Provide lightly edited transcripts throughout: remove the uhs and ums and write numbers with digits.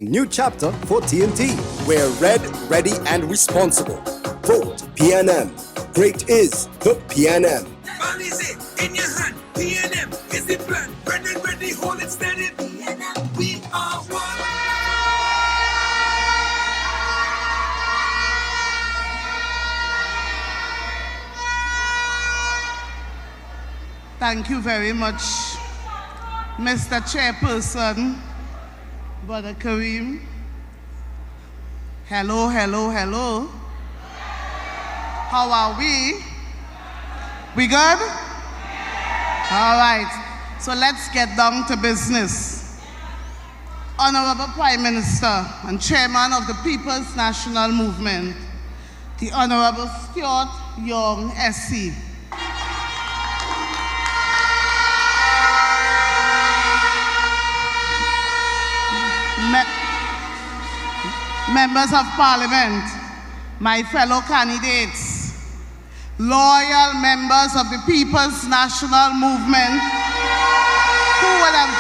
New chapter for TNT. We're red, ready, and responsible. Vote PNM. Great is the PNM. Money's it in your hand. PNM is the plan. Red and ready, hold it steady. PNM, we are one. Thank you very much, Mr. Chairperson, Brother Kareem. Hello, hello, hello. How are we? We good? All right, so let's get down to business. Honorable Prime Minister and Chairman of the People's National Movement, the Honorable Stuart Young, SC. Members of Parliament, my fellow candidates, loyal members of the People's National Movement who would have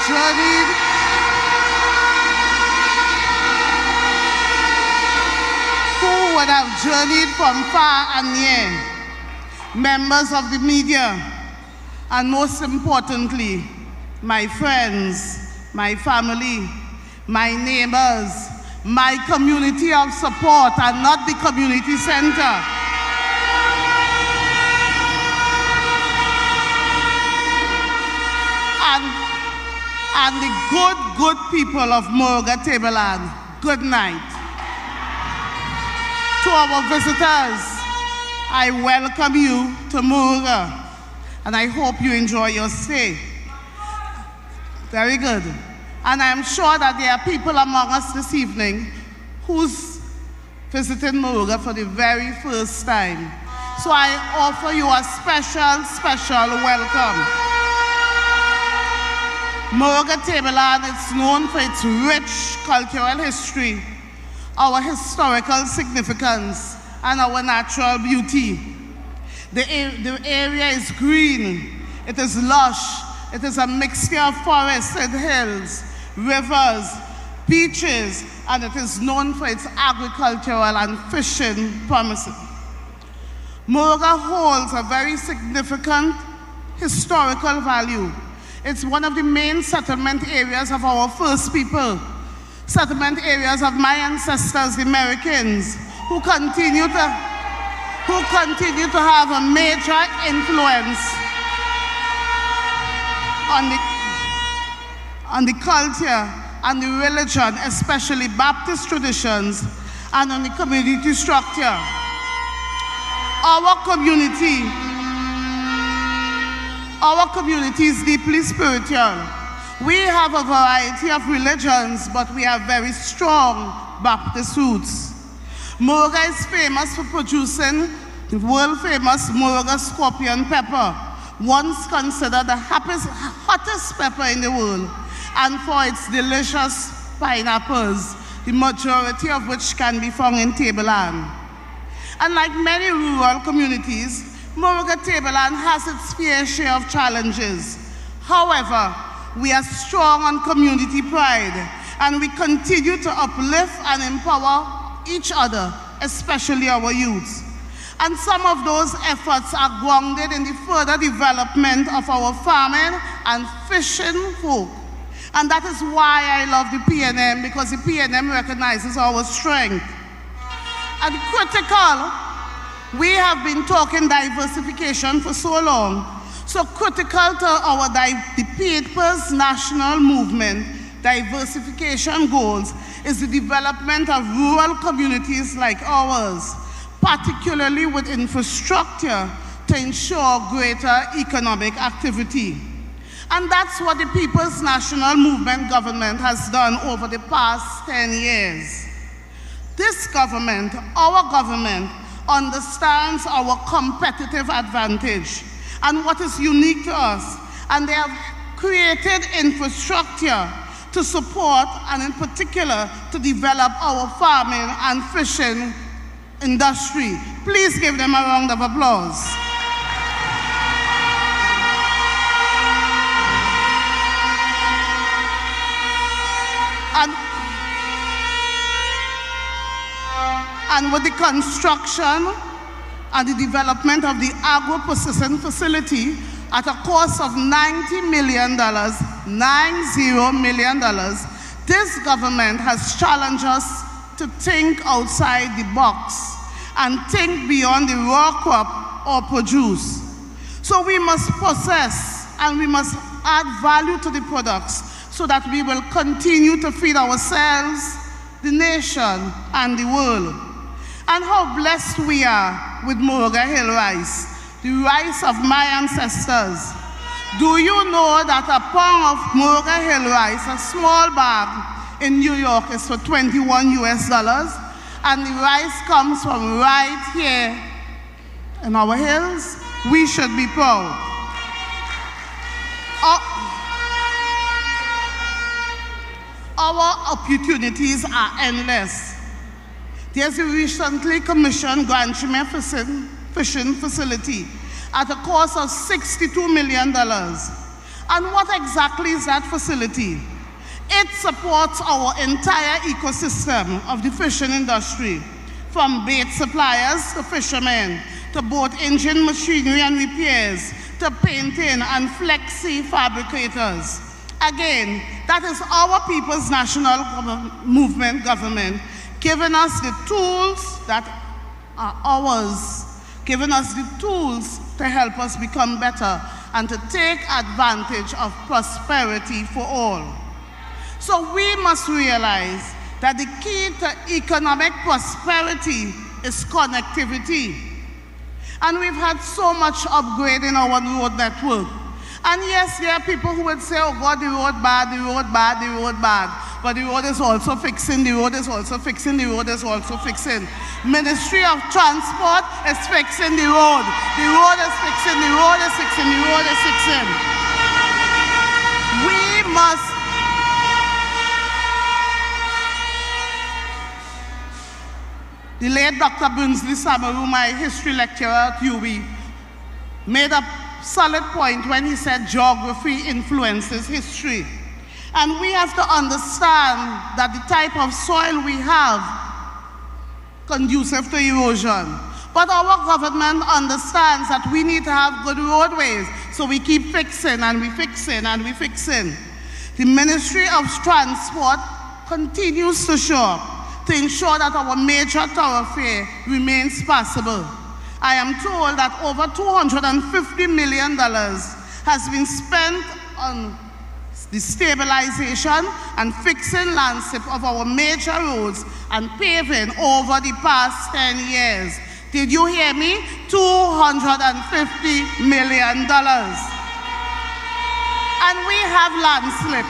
journeyed from far and near, members of the media, and most importantly, my friends, my family, my neighbors, my community of support and not the community center. And the good people of Moruga, Tableland, good night. To our visitors, I welcome you to Moruga, and I hope you enjoy your stay. Very good. And I'm sure that there are people among us this evening who's visiting Moruga for the very first time. So I offer you a special welcome. Moruga Tableland is known for its rich cultural history, our historical significance, and our natural beauty. The area is green, it is lush, it is a mixture of forests and hills, rivers, beaches, and it is known for its agricultural and fishing promises. Moruga holds a very significant historical value. It's one of the main settlement areas of our first people, settlement areas of my ancestors, the Americans, who continue to have a major influence on the culture and the religion, especially Baptist traditions, and on the community structure. Our community is deeply spiritual. We have a variety of religions, but we have very strong Baptist roots. Moruga is famous for producing the world-famous Moruga scorpion pepper, once considered the hottest pepper in the world, and for its delicious pineapples, the majority of which can be found in Tableland. And like many rural communities, Moruga Tableland has its fair share of challenges. However, we are strong on community pride, and we continue to uplift and empower each other, especially our youth. And some of those efforts are grounded in the further development of our farming and fishing folk. And that is why I love the PNM, because the PNM recognizes our strength. And critical, we have been talking diversification for so long. So critical to the People's National Movement diversification goals is the development of rural communities like ours, particularly with infrastructure to ensure greater economic activity. And that's what the People's National Movement government has done over the past 10 years. This government, our government, understands our competitive advantage and what is unique to us, and they have created infrastructure to support and in particular to develop our farming and fishing industry. Please give them a round of applause. And with the construction and the development of the agro-processing facility at a cost of $90 million, $90 million, this government has challenged us to think outside the box and think beyond the raw crop or produce. So we must process and we must add value to the products so that we will continue to feed ourselves, the nation, and the world. And how blessed we are with Moruga Hill rice, the rice of my ancestors. Do you know that a pound of Moruga Hill rice, a small bag in New York, is for $21 US, and the rice comes from right here in our hills? We should be proud. Our opportunities are endless. There's a recently commissioned Grand Chimay fishing facility at a cost of $62 million. And what exactly is that facility? It supports our entire ecosystem of the fishing industry, from bait suppliers to fishermen, to boat engine machinery and repairs, to painting and flexi fabricators. Again, that is our people's national movement government giving us the tools that are ours, giving us the tools to help us become better and to take advantage of prosperity for all. So we must realize that the key to economic prosperity is connectivity. And we've had so much upgrade in our road network. And yes, there are people who would say, oh God, the road bad, the road bad, the road bad. But the road is also fixing, the road is also fixing, the road is also fixing. Ministry of Transport is fixing the road. The road is fixing, the road is fixing, the road is fixing. We must the late Dr. Brinsley Samaru, my history lecturer at UB, made a solid point when he said geography influences history. And we have to understand that the type of soil we have conducive to erosion. But our government understands that we need to have good roadways, so we keep fixing and we fixing and we fixing. The Ministry of Transport continues to show up to ensure that our major thoroughfare remains passable. I am told that over $250 million has been spent on the stabilization and fixing landscape of our major roads and paving over the past 10 years. Did you hear me? $250 million. And we have landslip.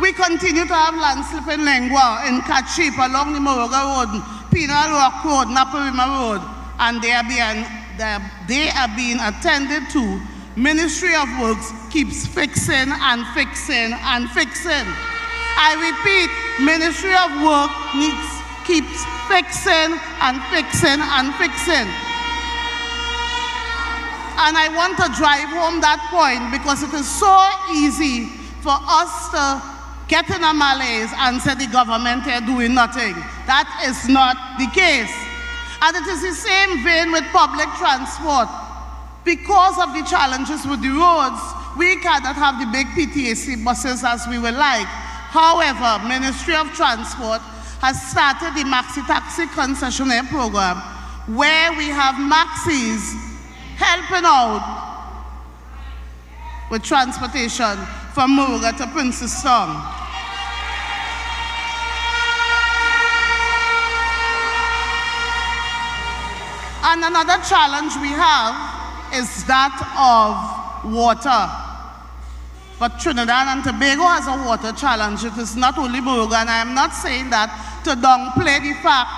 We continue to have landslip in Lengua, in Kachip, along the Moruga Road, Penal Rock Road, Naparima Road, and they are being attended to. Ministry of Works keeps fixing and fixing and fixing. I repeat, Ministry of Work keeps fixing and fixing and fixing. And I want to drive home that point because it is so easy for us to get in a malaise and say the government here doing nothing. That is not the case. And it is the same vein with public transport. Because of the challenges with the roads, we cannot have the big PTAC buses as we would like. However, Ministry of Transport has started the Maxi Taxi concessionaire program where we have maxis helping out with transportation from Moruga to Princestown. And another challenge we have is that of water. But Trinidad and Tobago has a water challenge. It is not only Moruga, and I am not saying that to downplay the fact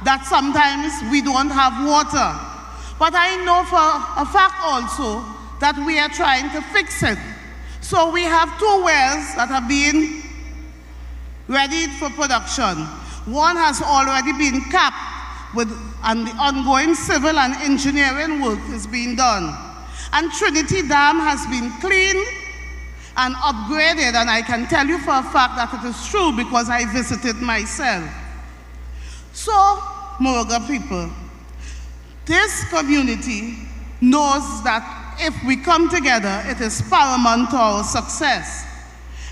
that sometimes we don't have water. But I know for a fact also that we are trying to fix it. So we have 2 wells that are being ready for production. One has already been capped, and the ongoing civil and engineering work is being done. And Trinity Dam has been cleaned and upgraded, and I can tell you for a fact that it is true because I visited myself. So, Moruga people, this community knows that if we come together, it is paramount to our success.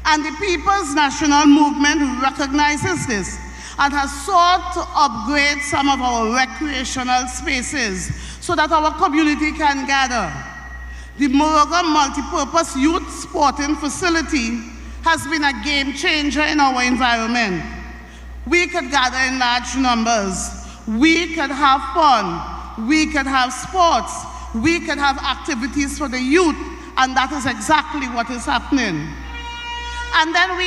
And the People's National Movement recognizes this and has sought to upgrade some of our recreational spaces so that our community can gather. The Moruga Multipurpose Youth Sporting Facility has been a game changer in our environment. We could gather in large numbers. We could have fun. We could have sports. We could have activities for the youth, and that is exactly what is happening. And then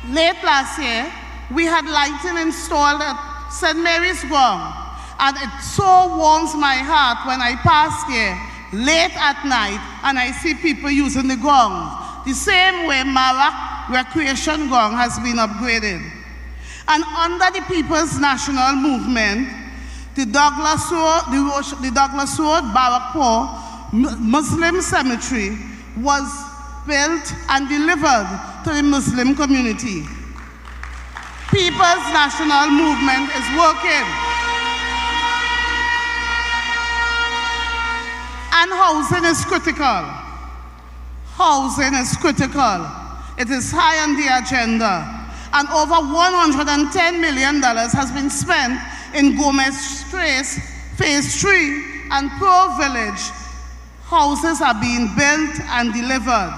late last year, we had lighting installed at St. Mary's Ground, and it so warms my heart when I pass here late at night and I see people using the ground, the same way Marak Recreation Ground has been upgraded. And under the People's National Movement, the Douglas Road Barakpur Muslim Cemetery was built and delivered to the Muslim community. People's National Movement is working. And housing is critical. Housing is critical. It is high on the agenda. And over $110 million has been spent in Gomez Trace, Phase 3, and Pro Village. Houses are being built and delivered.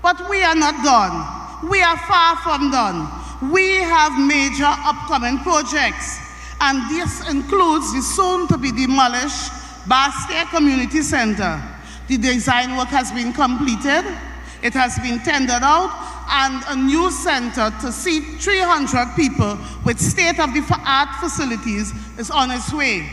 But we are not done. We are far from done. We have major upcoming projects, and this includes the soon-to-be-demolished Bastia Community Center. The design work has been completed, it has been tendered out, and a new center to seat 300 people with state-of-the-art facilities is on its way.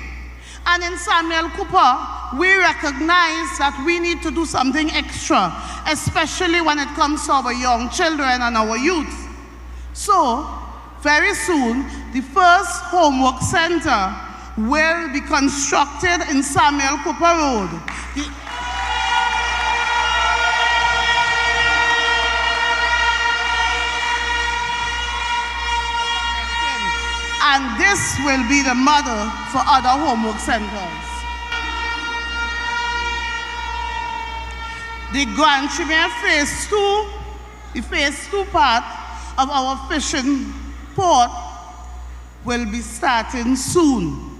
And in Samuel Cooper, we recognize that we need to do something extra, especially when it comes to our young children and our youth. So, very soon, the first homework center will be constructed in Samuel Cooper Road. And this will be the model for other homework centers. The Grand Chimere Phase 2, the Phase 2 part of our fishing port will be starting soon.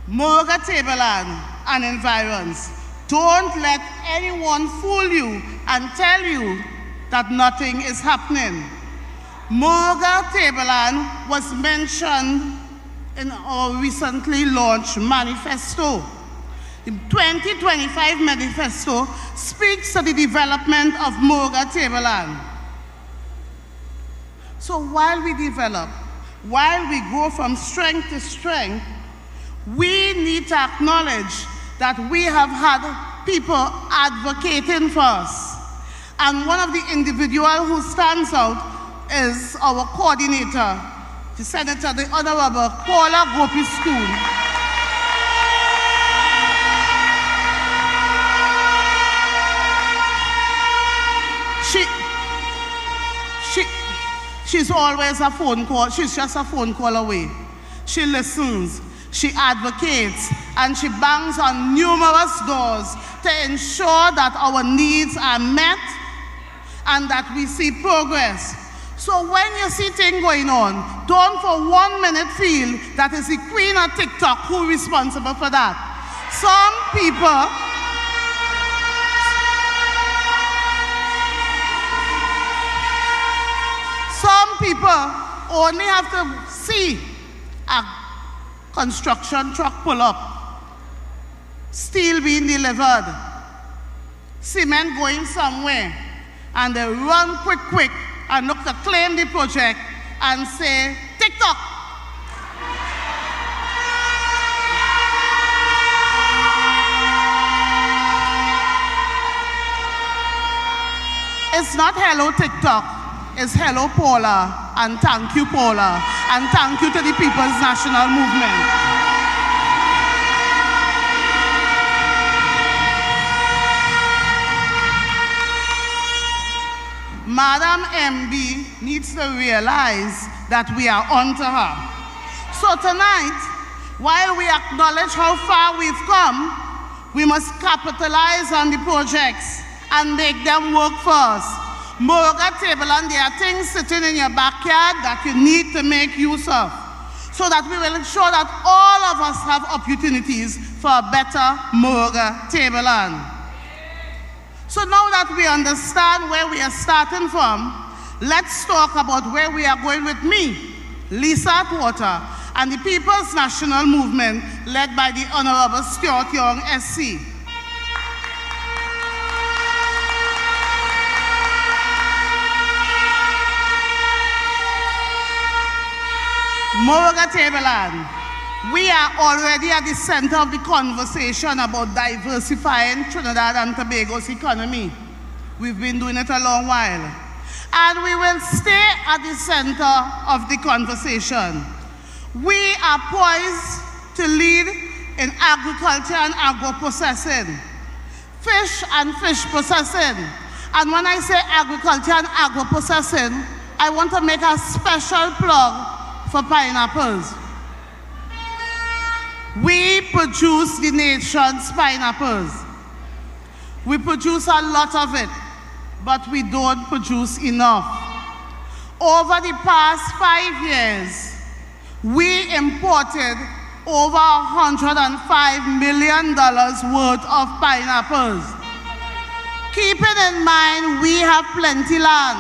Moruga Tableland and environs, don't let anyone fool you and tell you that nothing is happening. Moruga Tableland was mentioned in our recently launched manifesto. The 2025 manifesto speaks to the development of Moruga Tableland. So while we develop, while we grow from strength to strength, we need to acknowledge that we have had people advocating for us. And one of the individuals who stands out is our coordinator, the Senator, the Honorable Paula Gopi School. She's always a phone call. She's just a phone call away. She listens, she advocates, and she bangs on numerous doors to ensure that our needs are met and that we see progress. So when you see things going on, don't for 1 minute feel that it's the queen of TikTok who is responsible for that. Some people only have to see a construction truck pull up, steel being delivered, cement going somewhere, and they run quick and look to claim the project and say, TikTok. It's not hello TikTok. Is hello Paula, and thank you Paula, and thank you to the People's National Movement. Madam MB needs to realize that we are onto her. So tonight, while we acknowledge how far we've come, we must capitalize on the projects and make them work for us. Moruga, Tableland, there are things sitting in your backyard that you need to make use of, so that we will ensure that all of us have opportunities for a better Moruga, Tableland. So now that we understand where we are starting from, let's talk about where we are going with me, Lisa Atwater, and the People's National Movement led by the Honorable Stuart Young, SC. Moruga, Tableland, we are already at the center of the conversation about diversifying Trinidad and Tobago's economy. We've been doing it a long while. And we will stay at the center of the conversation. We are poised to lead in agriculture and agro-processing, fish and fish processing. And when I say agriculture and agro-processing, I want to make a special plug for pineapples. We produce the nation's pineapples. We produce a lot of it, but we don't produce enough. Over the past 5 years, we imported over $105 million worth of pineapples. Keeping in mind we have plenty land,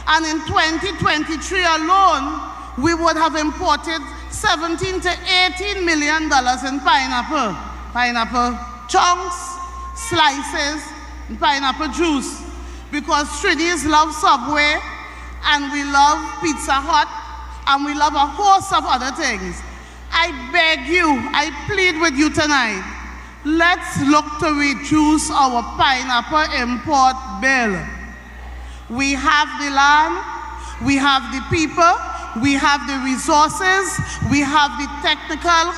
and in 2023 alone, we would have imported $17 to $18 million in pineapple. Pineapple chunks, slices, and pineapple juice. Because Trinidadians love Subway, and we love Pizza Hut, and we love a host of other things. I beg you, I plead with you tonight, let's look to reduce our pineapple import bill. We have the land, we have the people, we have the resources, we have the technical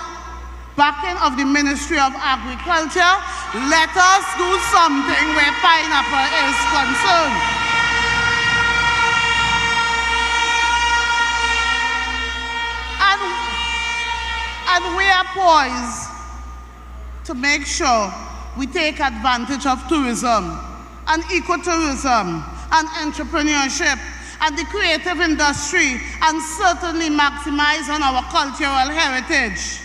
backing of the Ministry of Agriculture. Let us do something where pineapple is concerned. And we are poised to make sure we take advantage of tourism and ecotourism and entrepreneurship and the creative industry, and certainly maximize on our cultural heritage.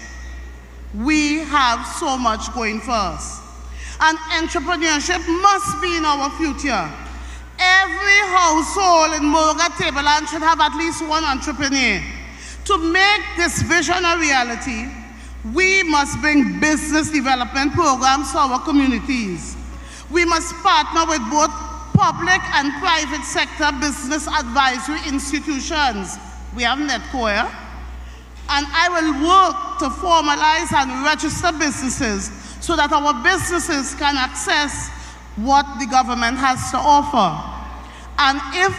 We have so much going for us. And entrepreneurship must be in our future. Every household in Moruga, Tableland should have at least one entrepreneur. To make this vision a reality, we must bring business development programs to our communities. We must partner with both public and private sector business advisory institutions. We have NetCoya. And I will work to formalize and register businesses so that our businesses can access what the government has to offer. And if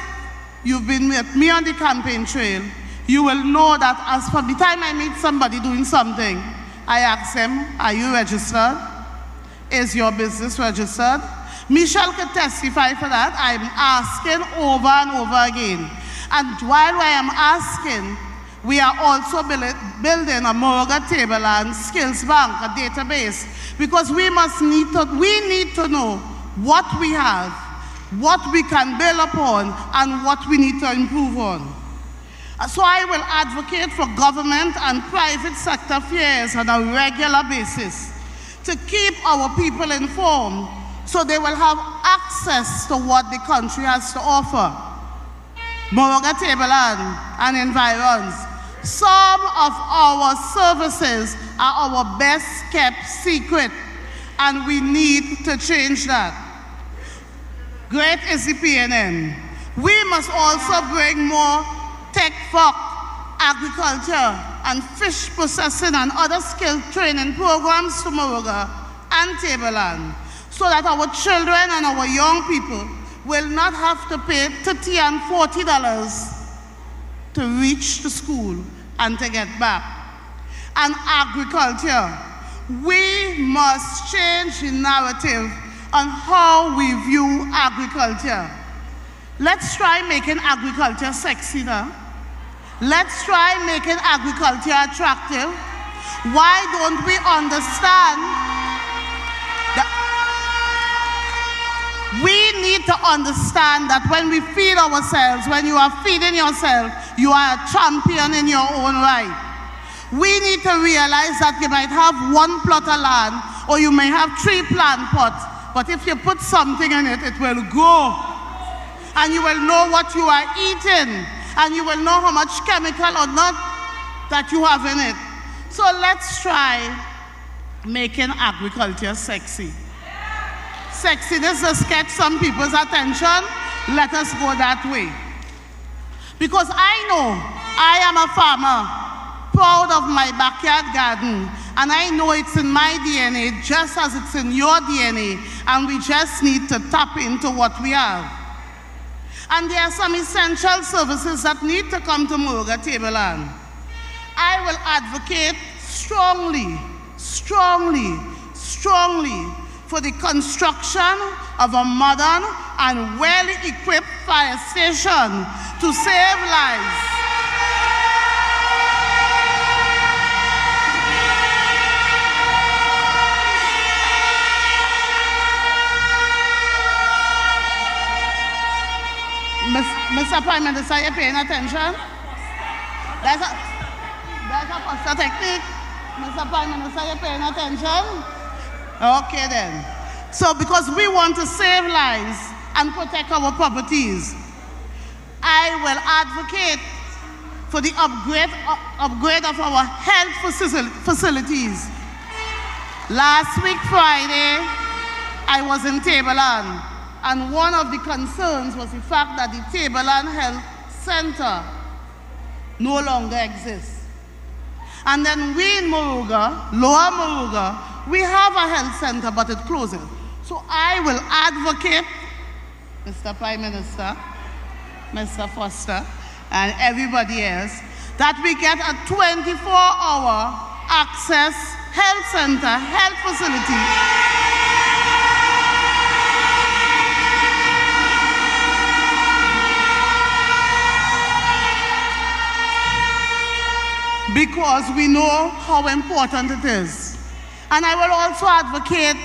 you've been with me on the campaign trail, you will know that as for the time I meet somebody doing something, I ask them, are you registered? Is your business registered? Michelle could testify for that. I'm asking over and over again. And while I am asking, we are also building a Moruga Tableland skills bank, a database, because we need to know what we have, what we can build upon, and what we need to improve on. So I will advocate for government and private sector affairs on a regular basis to keep our people informed so they will have access to what the country has to offer. Moruga, Tableland, and environs. Some of our services are our best kept secret, and we need to change that. Great is the PNM. We must also bring more tech for agriculture and fish processing and other skill training programs to Moruga and Tableland, so that our children and our young people will not have to pay $30 and $40 to reach the school and to get back. And agriculture, we must change the narrative on how we view agriculture. Let's try making agriculture sexy now. Let's try making agriculture attractive. Why don't we understand that we need to understand that when we feed ourselves, when you are feeding yourself, you are a champion in your own right. We need to realize that you might have one plot of land or you may have 3 plant pots, but if you put something in it, it will grow. And you will know what you are eating, and you will know how much chemical or not that you have in it. So let's try making agriculture sexy. Sexiness has catch some people's attention. Let us go that way. Because I know I am a farmer, proud of my backyard garden, and I know it's in my DNA just as it's in your DNA, and we just need to tap into what we have. And there are some essential services that need to come to Moruga Tableland. I will advocate strongly for the construction of a modern and well-equipped fire station to save lives. Mr. Prime Minister, you're paying attention? That's a posture technique. Mr. Prime Minister, you're paying attention? Okay then. So because we want to save lives and protect our properties, I will advocate for the upgrade of our health facilities. Last week, Friday, I was in Tableland. And one of the concerns was the fact that the Tableland Health Center no longer exists. And then we in Moruga, Lower Moruga, we have a health center, but it closes. So I will advocate, Mr. Prime Minister, Mr. Foster, and everybody else, that we get a 24-hour access health center, health facility. Because we know how important it is. And I will also advocate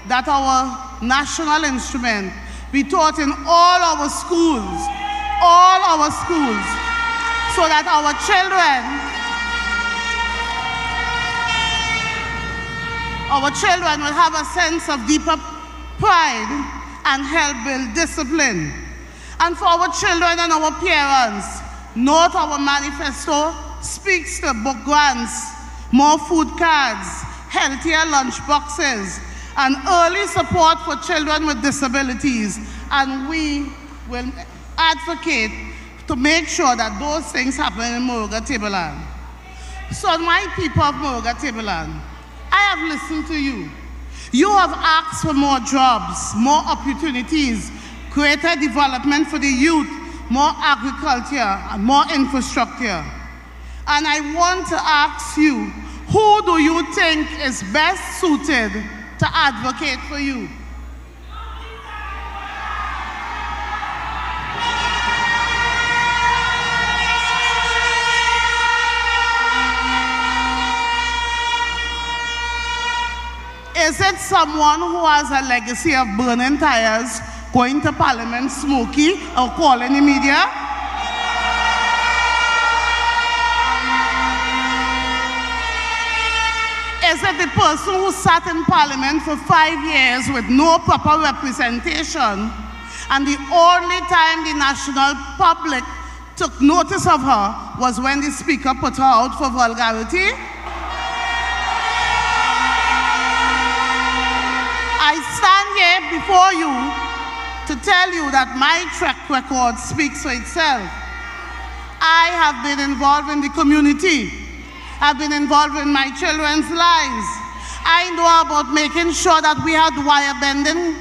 that our national instrument be taught in all our schools, so that our children will have a sense of deeper pride and help build discipline. And for our children and our parents, note our manifesto speaks to book grants, more food cards, healthier lunch boxes, and early support for children with disabilities. And we will advocate to make sure that those things happen in Moruga Tableland. So my people of Moruga Tableland, I have listened to you. You have asked for more jobs, more opportunities, greater development for the youth, more agriculture, and more infrastructure. And I want to ask you, who do you think is best suited to advocate for you? Is it someone who has a legacy of burning tires, going to Parliament smoky, or calling the media? Is it the person who sat in Parliament for 5 years with no proper representation, and the only time the national public took notice of her was when the Speaker put her out for vulgarity? I stand here before you to tell you that my track record speaks for itself. I have been involved in the community. I've been involved in my children's lives. I know about making sure that we had wire bending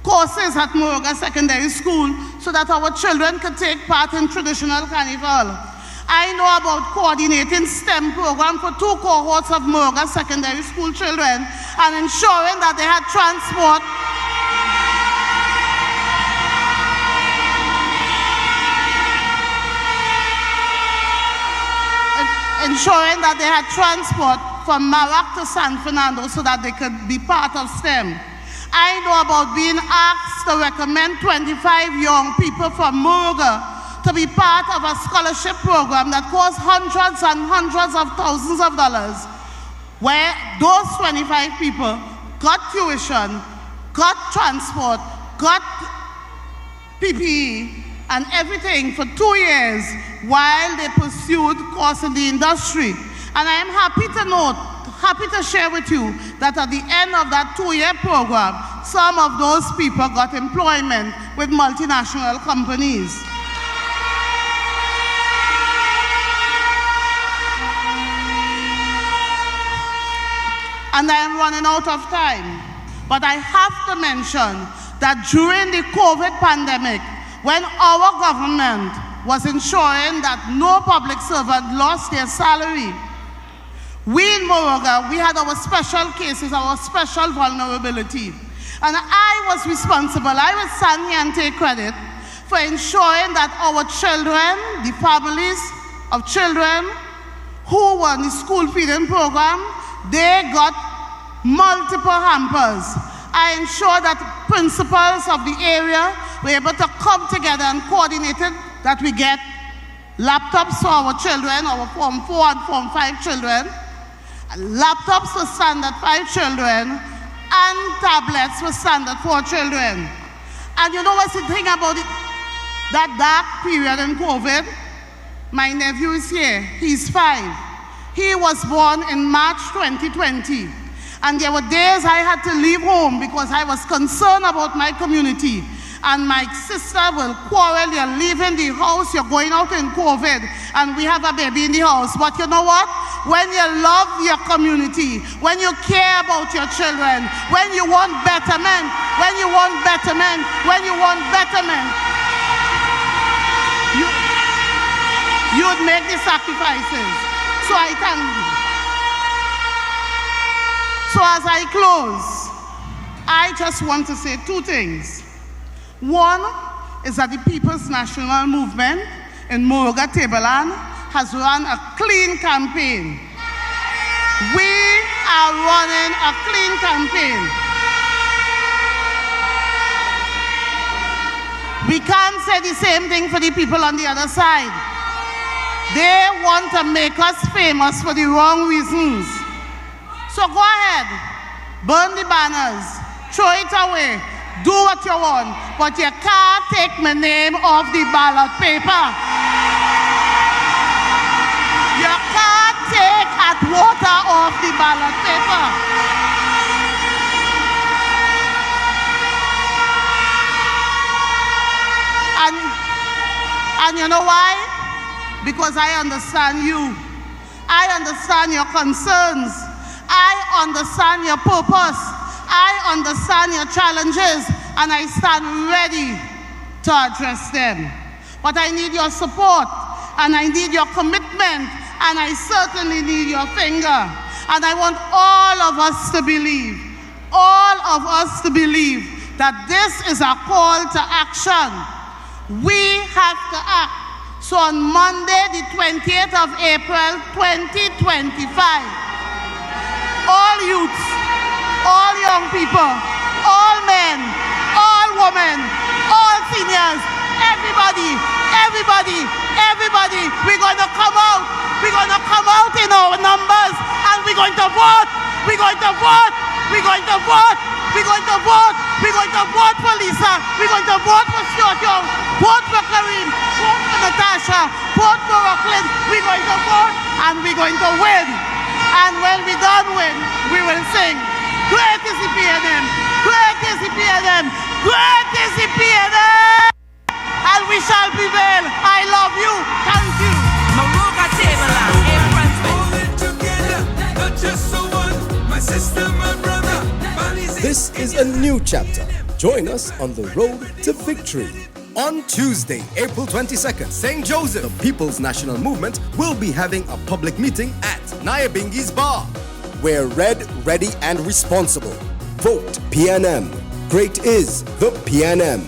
courses at Moruga Secondary School so that our children could take part in traditional carnival. I know about coordinating STEM program for 2 cohorts of Moruga Secondary School children and ensuring that they had transport. ensuring that they had transport from Marak to San Fernando so that they could be part of STEM. I know about being asked to recommend 25 young people from Moruga to be part of a scholarship program that costs hundreds and hundreds of thousands of dollars, where those 25 people got tuition, got transport, got PPE, and everything for 2 years while they pursued course in the industry. And I am happy to share with you that at the end of that 2-year program, some of those people got employment with multinational companies. And I am running out of time. But I have to mention that during the COVID pandemic, when our government was ensuring that no public servant lost their salary, we in Moruga, we had our special cases, our special vulnerability. And I was responsible, I will stand here and take credit for ensuring that our children, the families of children who were in the school feeding program, they got multiple hampers. I ensured that principals of the area were able to come together and coordinated that we get laptops for our children, our Form 4 and Form 5 children, laptops for Standard 5 children, and tablets for Standard 4 children. And you know what's the thing about it? That dark period in COVID? My nephew is here. He's 5. He was born in March 2020. And there were days I had to leave home because I was concerned about my community. And my sister will quarrel, you're leaving the house, you're going out in COVID, and we have a baby in the house. But you know what? When you love your community, when you care about your children, when you want betterment, when you want betterment, you would make the sacrifices. So I thank you. So as I close, I just want to say 2 things. One is that the People's National Movement in Moruga Tableland has run a clean campaign. We are running a clean campaign. We can't say the same thing for the people on the other side. They want to make us famous for the wrong reasons. So go ahead, burn the banners, throw it away, do what you want, but you can't take my name off the ballot paper. You can't take Atwater off the ballot paper. And you know why? Because I understand you. I understand your concerns. I understand your purpose. I understand your challenges, and I stand ready to address them. But I need your support, and I need your commitment, and I certainly need your finger. And I want all of us to believe that this is a call to action. We have to act. So on Monday, the 28th of April, 2025, all youths, all young people, all men, all women, all seniors, everybody, we're going to come out. We're going to come out in our numbers, and we're going to vote. We're going to vote. We're going to vote. We're going to vote. We're going to vote for Lisa. We're going to vote for Stuart Young. Vote for Kareem. Vote for Natasha. Vote for Rocklin. We're going to vote, and we're going to win. And when we done win, we will sing, great is the PNM, great is the PNM, great is the PNM, and we shall prevail. I love you. Thank you. Moruga Tableland, April 20. Together, not just so one, my sister, my brother. This is a new chapter. Join us on the road to victory. On Tuesday, April 22nd, St. Joseph, the People's National Movement will be having a public meeting at Nyabingi's Bar. We're red, ready, and responsible. Vote PNM. Great is the PNM.